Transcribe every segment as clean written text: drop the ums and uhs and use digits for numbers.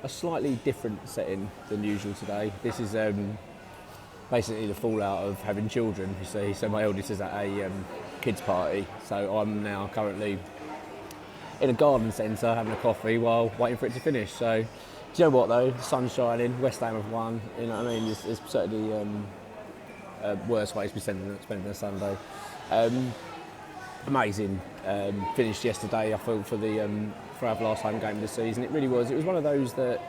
a slightly different setting than usual today. This is basically the fallout of having children, you see. So my eldest is at a kids party, so I'm now currently in a garden centre having a coffee while waiting for it to finish. So, do you know what though? The sun's shining, West Ham have won, you know what I mean? It's certainly worse ways to be spending a Sunday. Amazing finish yesterday, I felt, for our last home game of the season. It really was. It was one of those that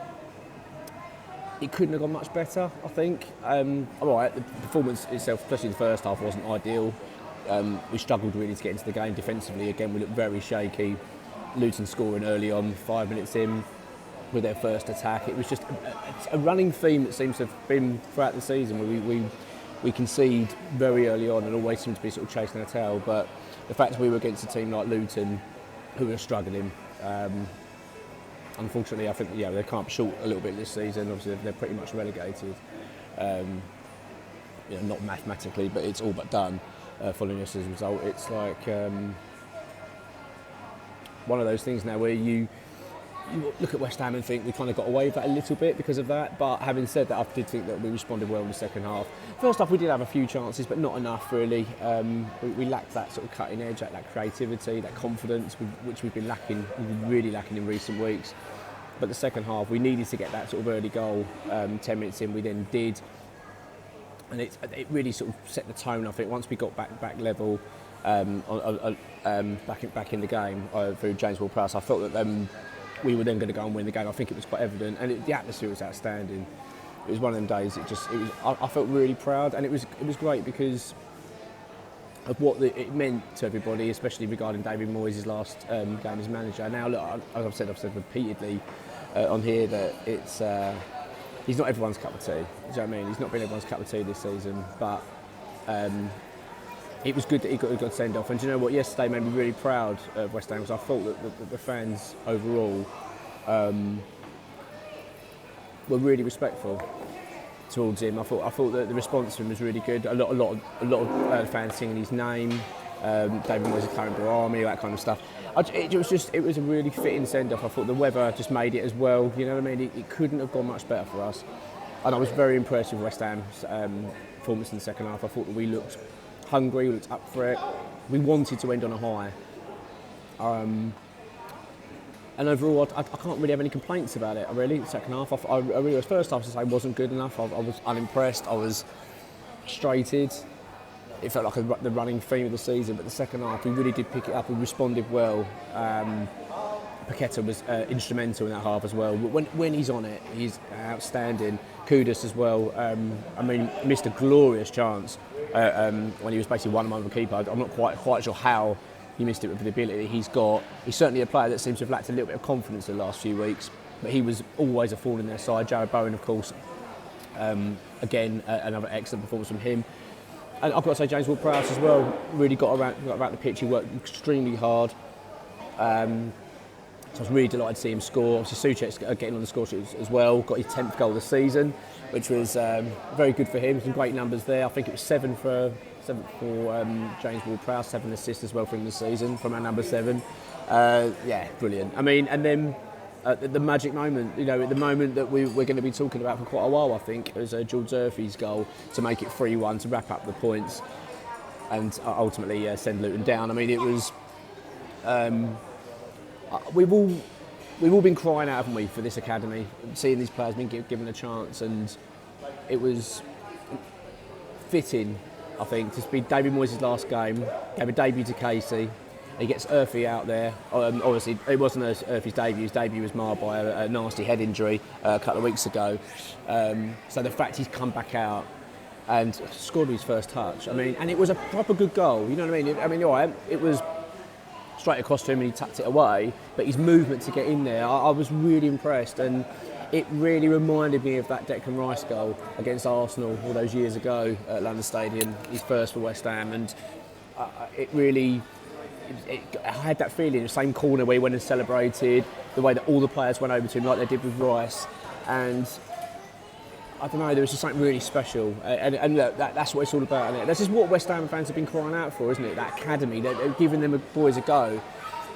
it couldn't have gone much better, I think. All right, the performance itself, especially the first half, wasn't ideal. We struggled really to get into the game defensively. Again, we looked very shaky. Luton scoring early on, 5 minutes in, with their first attack. It was just a running theme that seems to have been throughout the season, where we concede very early on and always seem to be sort of chasing our tail. But the fact that we were against a team like Luton, who were struggling, unfortunately, I think they come up short a little bit this season. Obviously, they're pretty much relegated. Not mathematically, but it's all but done following this as a result. It's like one of those things now where you look at West Ham and think we kind of got away with that a little bit because of that. But having said that, I did think that we responded well in the second half. First half, we did have a few chances, but not enough really. We lacked that sort of cutting edge, that creativity, that confidence, which we've been really lacking in recent weeks. But the second half, we needed to get that sort of early goal. 10 minutes in, we then did, and it really sort of set the tone. I think once we got back level, back in the game through James Ward-Prowse, I felt that we were then going to go and win the game. I think it was quite evident, and the atmosphere was outstanding. It was one of them days. I felt really proud, and it was great because of what it meant to everybody, especially regarding David Moyes' last game as manager. Now, look, as I've said repeatedly on here that he's not everyone's cup of tea. Do you know what I mean? He's not been everyone's cup of tea this season, but it was good that he got sent off. And do you know what? Yesterday made me really proud of West Ham, because I thought that the fans overall were really respectful towards him. I thought that the response to him was really good. A lot of fans singing his name. David Moyes is carrying Barami, that kind of stuff. It was a really fitting send-off. I thought the weather just made it as well. You know what I mean? It couldn't have gone much better for us. And I was very impressed with West Ham's performance in the second half. I thought that we looked hungry, we looked up for it. We wanted to end on a high. And overall, I can't really have any complaints about it. The second half, I really was. First half, I wasn't good enough. I was unimpressed. I was frustrated. It felt like the running theme of the season. But the second half, we really did pick it up. We responded well. Paqueta was instrumental in that half as well. When he's on it, he's outstanding. Kudus as well. Missed a glorious chance when he was basically one-on-one with the keeper. I'm not quite sure how he missed it with the ability he's got. He's certainly a player that seems to have lacked a little bit of confidence in the last few weeks, but he was always a thorn in their side. Jared Bowen, of course, again, another excellent performance from him. And I've got to say, James Ward-Prowse as well, really got around the pitch. He worked extremely hard. So I was really delighted to see him score. Obviously, Souček's getting on the score sheet as well. Got his 10th goal of the season, which was very good for him. Some great numbers there. I think it was 7 for James Ward-Prowse, 7 assists as well for him this season from our number 7. Brilliant. And then the magic moment, the moment that we're going to be talking about for quite a while, I think, was George Earthy's goal to make it 3-1 to wrap up the points and ultimately send Luton down. It was. We've all been crying out, haven't we, for this academy, seeing these players being given a chance, and it was fitting, I think, to be David Moyes' last game. Gave a debut to Casey. He gets Earthy out there. Obviously, it wasn't Earthy's debut. His debut was marred by a nasty head injury a couple of weeks ago. So the fact he's come back out and scored his first touch, and it was a proper good goal. You know what I mean? All right, it was straight across to him and he tucked it away, but his movement to get in there, I was really impressed, and it really reminded me of that Declan Rice goal against Arsenal all those years ago at London Stadium, his first for West Ham, and I had that feeling, the same corner where he went and celebrated, the way that all the players went over to him like they did with Rice, and I don't know, there was just something really special, and look, that's what it's all about, isn't it? This is what West Ham fans have been crying out for, isn't it? That academy, they're giving them boys a go.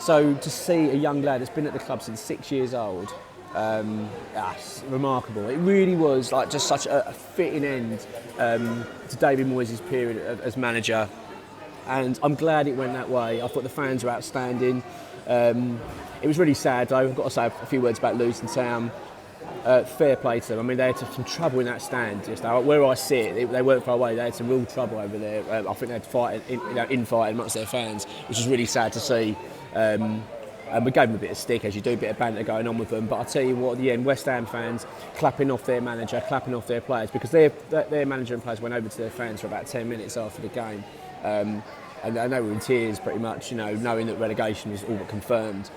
So to see a young lad that's been at the club since 6 years old, It's remarkable. It really was like just such a fitting end to David Moyes' period as manager, and I'm glad it went that way. I thought the fans were outstanding. It was really sad though. I've got to say a few words about Luton Town. Fair play to them. I mean, they had some trouble in that stand. Just where I sit, they weren't far away. They had some real trouble over there. I think they had fight, infighting amongst their fans, which is really sad to see. And we gave them a bit of stick, as you do, a bit of banter going on with them. But I tell you what, at the end, West Ham fans clapping off their manager, clapping off their players, because their manager and players went over to their fans for about 10 minutes after the game. And they were in tears pretty much, knowing that relegation was all but confirmed.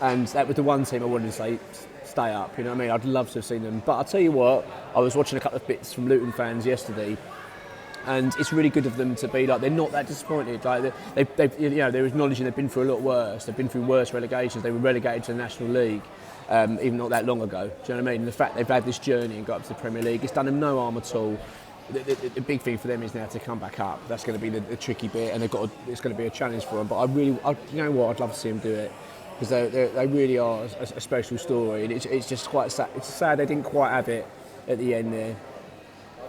And that was the one team I wanted to say, stay up, you know what I mean? I'd love to have seen them. But I'll tell you what, I was watching a couple of bits from Luton fans yesterday, and it's really good of them to be like, they're not that disappointed. Like they're acknowledging they've been through a lot worse. They've been through worse relegations. They were relegated to the National League, even not that long ago. Do you know what I mean? And the fact they've had this journey and got up to the Premier League, it's done them no harm at all. The big thing for them is now to come back up. That's going to be the tricky bit, and it's going to be a challenge for them. But you know what? I'd love to see them do it, because they really are a special story, and it's just quite sad. It's sad they didn't quite have it at the end there,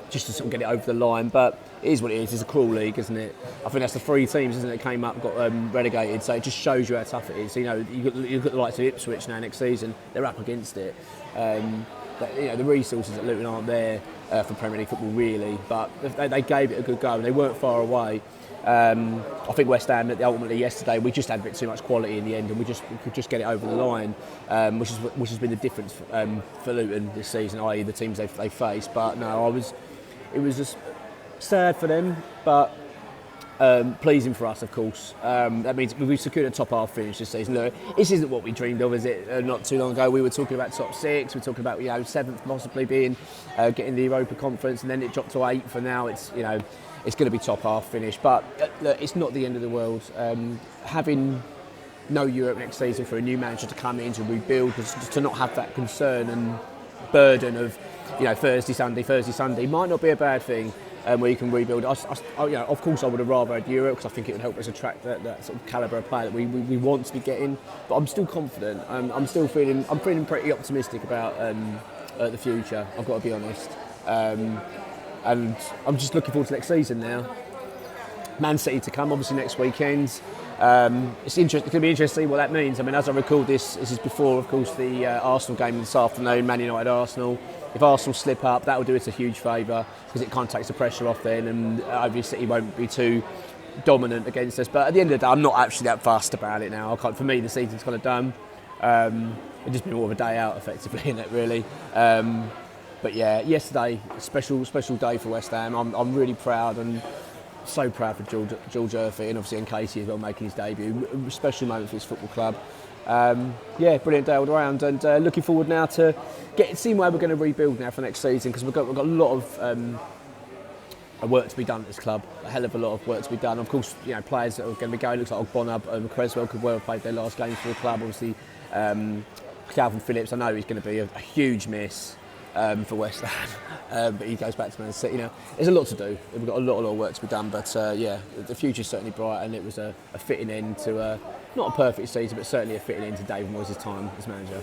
just to sort of get it over the line. But it is what it is. It's a cruel league, isn't it? I think that's the 3 teams, isn't it, that came up, got relegated. So it just shows you how tough it is. You've got the likes of Ipswich now next season. They're up against it. The resources at Luton aren't there for Premier League football really, but they gave it a good go, and they weren't far away. I think West Ham ultimately yesterday, we just had a bit too much quality in the end, and we could just get it over the line, which has been the difference for Luton this season, i.e. the teams they faced. But no, it was just sad for them, but pleasing for us, of course. That means we've secured a top half finish this season. Look, this isn't what we dreamed of, is it? Not too long ago, we were talking about top 6. We were talking about 7th possibly being getting the Europa Conference, and then it dropped to 8th. For now, it's it's going to be top half finish. But look, it's not the end of the world. Having no Europe next season for a new manager to come in to rebuild, to not have that concern and burden of Thursday, Sunday might not be a bad thing. Where you can rebuild. Of course, I would have rather had Europe, because I think it would help us attract that sort of calibre of player that we want to be getting. But I'm still confident. I'm feeling pretty optimistic about the future. I've got to be honest. And I'm just looking forward to next season now. Man City to come, obviously next weekend. It's going to be interesting to see what that means. I mean, as I record this is before, of course, the Arsenal game this afternoon, Man United Arsenal. If Arsenal slip up, that will do us a huge favour, because it kind of takes the pressure off then, and obviously City won't be too dominant against us. But at the end of the day, I'm not actually that fussed about it now. For me, the season's kind of done. It's just been more of a day out, effectively, isn't it, really? But yeah, yesterday, special day for West Ham. I'm really proud, and so proud for George Earthy, and obviously Casey as well, making his debut. A special moment for his football club. Brilliant day all around, and looking forward now to seeing where we're going to rebuild now for next season, because we've got a lot of work to be done at this club, a hell of a lot of work to be done. Of course, players that are going to be going, looks like Ogbonna and Creswell could well have played their last game for the club. Obviously, Calvin Phillips, I know he's going to be a huge miss for West Ham, but he goes back to Man City now. There's a lot to do. We've got a lot of work to be done, but the future's certainly bright, and it was a fitting end to not a perfect season, but certainly a fitting end to David Moyes' time as manager.